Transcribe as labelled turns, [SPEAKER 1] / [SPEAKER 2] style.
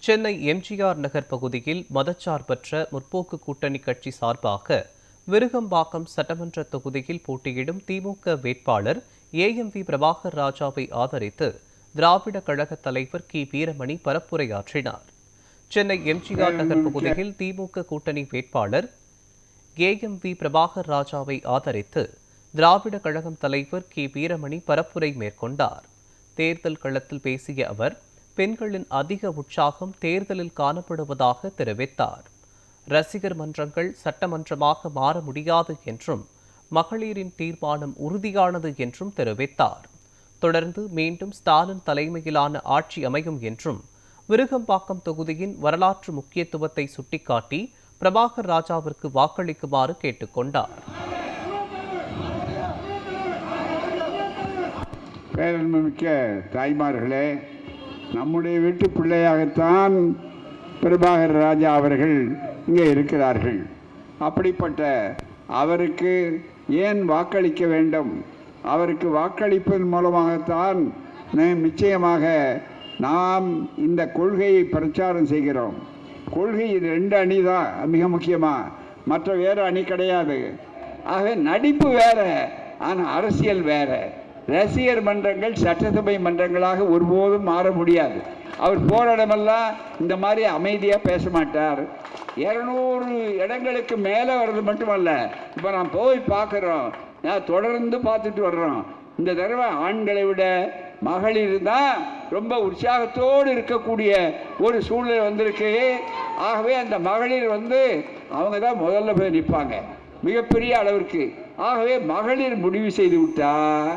[SPEAKER 1] சென்னை எம்ஜிஆர் நகர் பகுதியில் மதச்சார்பற்ற முற்போக்கு கூட்டணி கட்சி சார்பாக விருகம்பாக்கம் சட்டமன்ற தொகுதியில் போட்டியிடும் திமுக வேட்பாளர் ஏஎம்வி பிரபாகர் ராஜாவை ஆதரித்து திராவிட கழக தலைவர் கி வீரமணி பரப்புரையாற்றினார். சென்னை எம்ஜிஆர் நகர் பகுதியில் திமுக கூட்டணி வேட்பாளர் ஏஎம்வி பிரபாகர் ராஜாவை ஆதரித்து திராவிட கழகம் தலைவர் கி வீரமணி பரப்புரை மேற்கொண்டார். தேர்தல் களத்தில் பேசிய அவர், பெண்களின் அதிக உற்சாகம் தேர்தலில் காணப்படுவதாக தெரிவித்தார். ரசிகர் மன்றங்கள் சட்டமன்றமாக மாற முடியாது என்றும் மகளிரின் தீர்மானம் உறுதியானது என்றும் தெரிவித்தார். தொடர்ந்து மீண்டும் ஸ்டாலின் தலைமையிலான ஆட்சி அமையும் என்றும் விருகம்பாக்கம் தொகுதியின் வரலாற்று முக்கியத்துவத்தை சுட்டிக்காட்டி பிரபாகர் ராஜாவிற்கு வாக்களிக்குமாறு கேட்டுக்கொண்டார்.
[SPEAKER 2] பேரன்புமிக்க தாய்மார்களே, நம்முடைய வீட்டு பிள்ளையாகத்தான் பிரபாகர் ராஜா அவர்கள் இங்கே இருக்கிறார்கள். அப்படிப்பட்ட அவருக்கு ஏன் வாக்களிக்க வேண்டும்? அவருக்கு வாக்களிப்பதன் மூலமாகத்தான் நிச்சயமாக நாம் இந்த கொள்கையை பிரச்சாரம் செய்கிறோம். கொள்கை 2 அணி தான் மிக முக்கியமாக, மற்ற வேறு அணி கிடையாது. ஆக நடிப்பு வேற, ஆனால் அரசியல் வேற. ரசிகர் மன்றங்கள் சட்டசபை மன்றங்களாக ஒருபோதும் மாற முடியாது. அவர் போகிற இடமெல்லாம் இந்த மாதிரி அமைதியாக பேச மாட்டார். 200 இடங்களுக்கு மேலே வர்றது மட்டுமல்ல, இப்போ நான் போய் பார்க்குறோம், நான் தொடர்ந்து பார்த்துட்டு வர்றோம். இந்த தடவை ஆண்களை விட மகளிர் தான் ரொம்ப உற்சாகத்தோடு இருக்கக்கூடிய ஒரு சூழ்நிலை வந்திருக்கு. ஆகவே அந்த மகளிர் அவங்க தான் முதல்ல போய் நிற்பாங்க மிகப்பெரிய அளவிற்கு. ஆகவே மகளிர் முடிவு செய்து விட்டால்